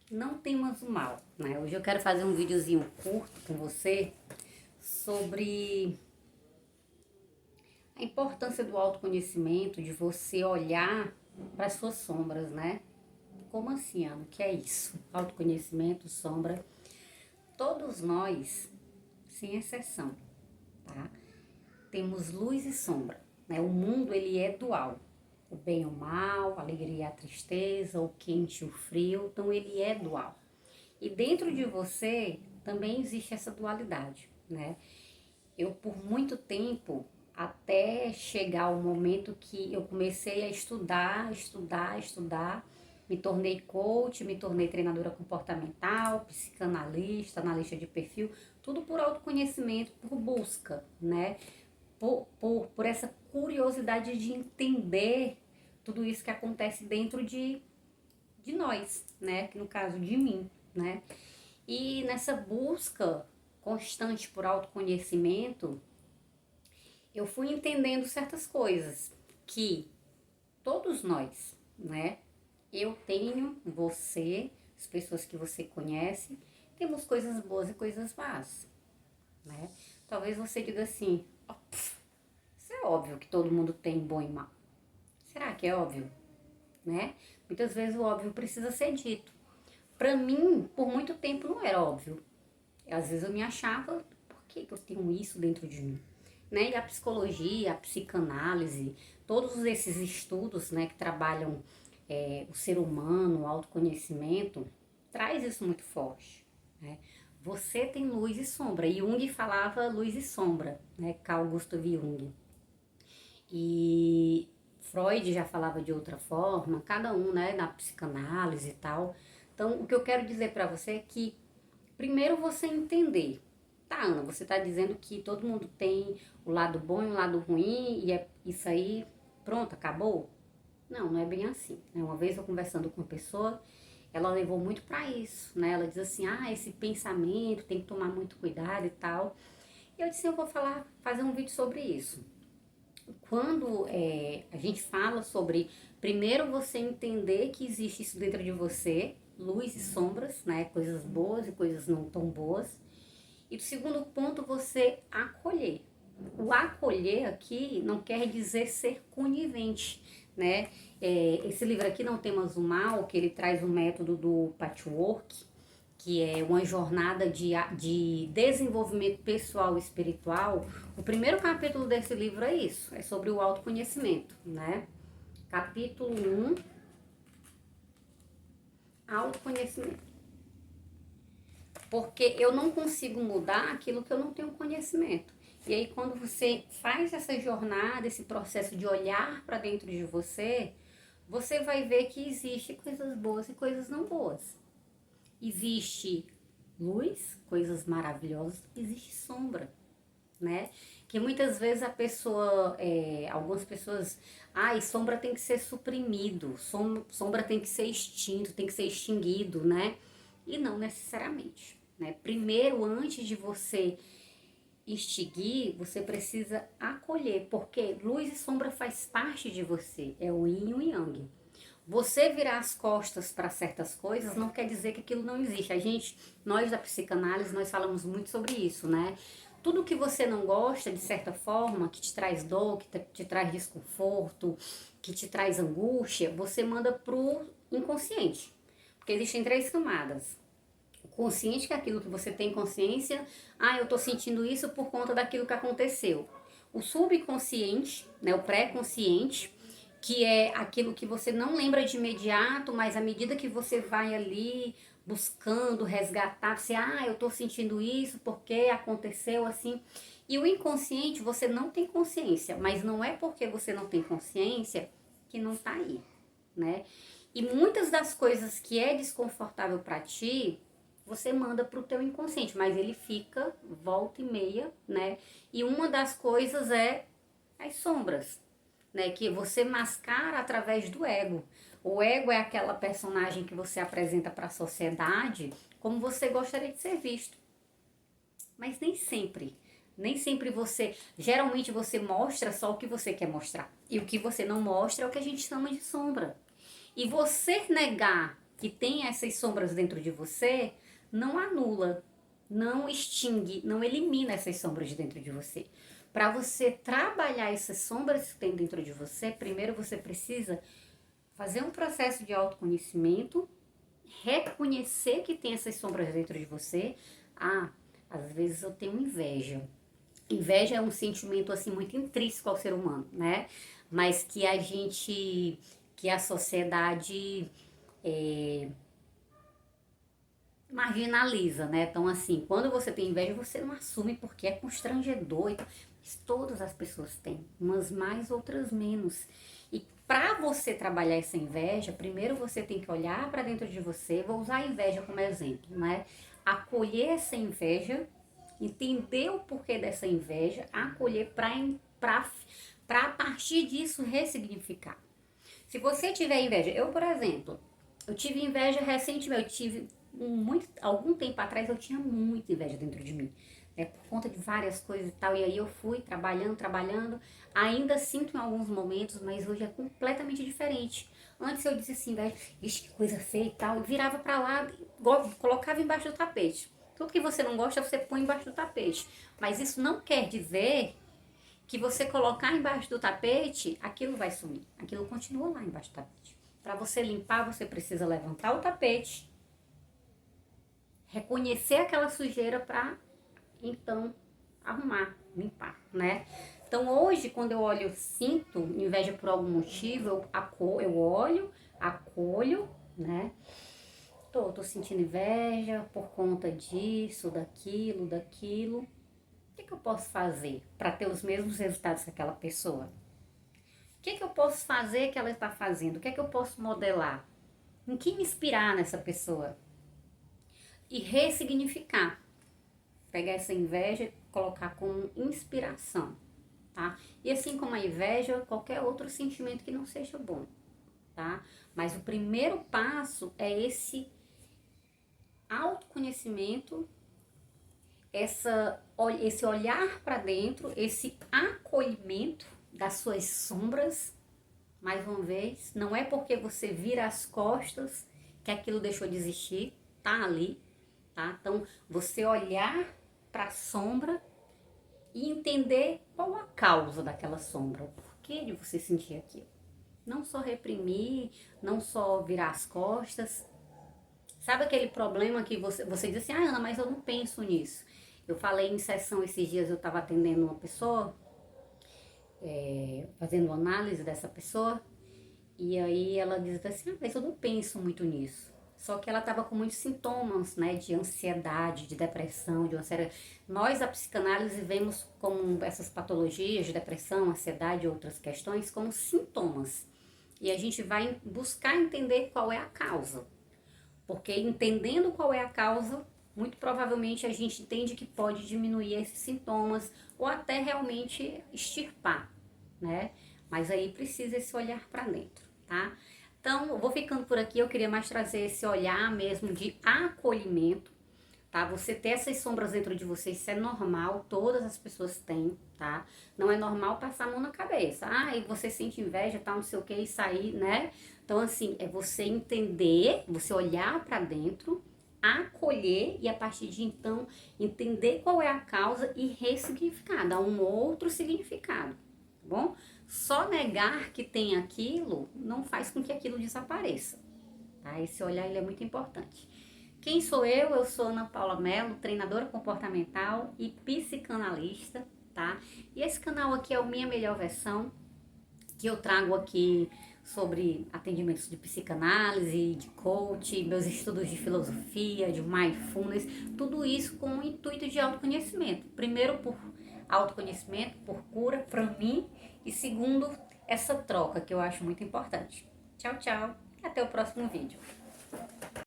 Não temas o mal, né? Hoje eu quero fazer um videozinho curto com você sobre a importância do autoconhecimento, de você olhar para as suas sombras, né? Como assim, Ana? O que é isso? Autoconhecimento, sombra. Todos nós, sem exceção, tá? Temos luz e sombra, né? O mundo, ele é dual. O bem e o mal, a alegria e a tristeza, o quente e o frio, então ele é dual. E dentro de você também existe essa dualidade, né? Eu, por muito tempo, até chegar o momento que eu comecei a estudar, me tornei coach, me tornei treinadora comportamental, psicanalista, analista de perfil, tudo por autoconhecimento, por busca, né? Por essa curiosidade de entender tudo isso que acontece dentro de nós, né? Que no caso de mim, né? E nessa busca constante por autoconhecimento, eu fui entendendo certas coisas que todos nós, né? Eu tenho, você, as pessoas que você conhece, temos coisas boas e coisas más, né? Talvez você diga assim, oh, isso é óbvio que todo mundo tem bom e mal. Será que é óbvio, né? Muitas vezes o óbvio precisa ser dito. Para mim, por muito tempo não era óbvio. Às vezes eu me achava, por que eu tenho isso dentro de mim? Né? E a psicologia, a psicanálise, todos esses estudos, né, que trabalham o ser humano, o autoconhecimento, traz isso muito forte. Né? Você tem luz e sombra. Jung falava luz e sombra, né? Carl Gustav Jung. E Freud já falava de outra forma, cada um, né, na psicanálise e tal. Então, o que eu quero dizer para você é que primeiro você entender. Tá, Ana, você tá dizendo que todo mundo tem o lado bom e o lado ruim e é isso aí, pronto, acabou? Não, não é bem assim. Né? Uma vez eu conversando com uma pessoa, ela levou muito para isso, né? Ela diz assim, esse pensamento tem que tomar muito cuidado e tal. E eu disse, eu vou fazer um vídeo sobre isso. Quando a gente fala sobre, primeiro você entender que existe isso dentro de você, luz e sombras, né? Coisas boas e coisas não tão boas. E o segundo ponto, você acolher. O acolher aqui não quer dizer ser conivente, né? Esse livro aqui, Não Temas o Mal, que ele traz o método do patchwork, que é uma jornada de desenvolvimento pessoal e espiritual. O primeiro capítulo desse livro é isso, é sobre o autoconhecimento, né? Capítulo 1, autoconhecimento. Porque eu não consigo mudar aquilo que eu não tenho conhecimento. E aí, quando você faz essa jornada, esse processo de olhar para dentro de você, você vai ver que existe coisas boas e coisas não boas. Existe luz, coisas maravilhosas, existe sombra, né? Que muitas vezes a pessoa, algumas pessoas, sombra tem que ser suprimido, sombra tem que ser extinto, tem que ser extinguido, né? E não necessariamente, né? Primeiro, antes de você extinguir, você precisa acolher, porque luz e sombra faz parte de você, é o yin e o yang. Você virar as costas para certas coisas não quer dizer que aquilo não existe. Nós da psicanálise, nós falamos muito sobre isso, né? Tudo que você não gosta, de certa forma, que te traz dor, que te traz desconforto, que te traz angústia, você manda pro inconsciente. Porque existem três camadas. O consciente, que é aquilo que você tem consciência, eu tô sentindo isso por conta daquilo que aconteceu. O subconsciente, né, o pré-consciente, que é aquilo que você não lembra de imediato, mas à medida que você vai ali buscando resgatar, você, eu tô sentindo isso porque aconteceu assim. E o inconsciente, você não tem consciência, mas não é porque você não tem consciência que não tá aí, né? E muitas das coisas que é desconfortável para ti, você manda pro teu inconsciente, mas ele fica volta e meia, né? E uma das coisas é as sombras, né? Que você mascara através do ego. O ego é aquela personagem que você apresenta para a sociedade como você gostaria de ser visto. Mas nem sempre você, geralmente você mostra só o que você quer mostrar. E o que você não mostra é o que a gente chama de sombra. E você negar que tem essas sombras dentro de você, não anula, não extingue, não elimina essas sombras de dentro de você. Para você trabalhar essas sombras que tem dentro de você, primeiro você precisa fazer um processo de autoconhecimento, reconhecer que tem essas sombras dentro de você. Ah, às vezes eu tenho inveja. Inveja é um sentimento assim muito intrínseco ao ser humano, né? Mas que a sociedade marginaliza, né? Então, assim, quando você tem inveja, você não assume porque é constrangedor. Mas todas as pessoas têm, umas mais, outras menos. E para você trabalhar essa inveja, primeiro você tem que olhar para dentro de você. Vou usar a inveja como exemplo, né? Acolher essa inveja, entender o porquê dessa inveja, acolher para a partir disso ressignificar. Se você tiver inveja, eu, por exemplo, eu tive inveja recentemente, eu tive algum tempo atrás eu tinha muita inveja dentro de mim, né, por conta de várias coisas e tal, e aí eu fui trabalhando, ainda sinto em alguns momentos, mas hoje é completamente diferente. Antes eu dizia assim, velho, vixe, que coisa feia e tal, eu virava pra lá, colocava embaixo do tapete. Tudo que você não gosta, você põe embaixo do tapete. Mas isso não quer dizer que você colocar embaixo do tapete, aquilo vai sumir. Aquilo continua lá embaixo do tapete. Para você limpar, você precisa levantar o tapete, reconhecer aquela sujeira para então arrumar, limpar, né? Então hoje, quando eu olho, eu sinto inveja por algum motivo, eu olho, acolho, né? Tô sentindo inveja por conta disso, daquilo. O que eu posso fazer para ter os mesmos resultados que aquela pessoa? O que eu posso fazer que ela está fazendo? O que eu posso modelar? Em que me inspirar nessa pessoa? E ressignificar. Pegar essa inveja e colocar como inspiração, tá? E assim como a inveja, qualquer outro sentimento que não seja bom, tá? Mas o primeiro passo é esse autoconhecimento, esse olhar para dentro, esse acolhimento das suas sombras. Mais uma vez, não é porque você vira as costas que aquilo deixou de existir, tá ali, tá? Então, você olhar para a sombra e entender qual a causa daquela sombra, o porquê de você sentir aquilo. Não só reprimir, não só virar as costas. Sabe aquele problema que você diz assim, ah, Ana, mas eu não penso nisso. Eu falei em sessão esses dias, eu estava atendendo uma pessoa, fazendo uma análise dessa pessoa, e aí ela diz assim, ah, mas eu não penso muito nisso. Só que ela estava com muitos sintomas, né, de ansiedade, de depressão, de uma série... Nós, a psicanálise, vemos como essas patologias de depressão, ansiedade e outras questões como sintomas. E a gente vai buscar entender qual é a causa. Porque entendendo qual é a causa, muito provavelmente a gente entende que pode diminuir esses sintomas ou até realmente extirpar, né? Mas aí precisa esse olhar para dentro, tá? Então, eu vou ficando por aqui, eu queria mais trazer esse olhar mesmo de acolhimento, tá? Você ter essas sombras dentro de você, isso é normal, todas as pessoas têm, tá? Não é normal passar a mão na cabeça. Ah, e você sente inveja, tal, não sei o que, e sair, né? Então, assim, é você entender, você olhar para dentro, acolher e a partir de então entender qual é a causa e ressignificar, dar um outro significado, tá bom? Só negar que tem aquilo não faz com que aquilo desapareça, tá? Esse olhar ele é muito importante. Quem sou eu? Eu sou Ana Paula Mello, treinadora comportamental e psicanalista, tá? E esse canal aqui é o Minha Melhor Versão, que eu trago aqui sobre atendimentos de psicanálise, de coach, meus estudos de filosofia, de mindfulness, tudo isso com o intuito de autoconhecimento. Primeiro por autoconhecimento, por cura para mim e segundo essa troca que eu acho muito importante. Tchau, tchau. Até o próximo vídeo.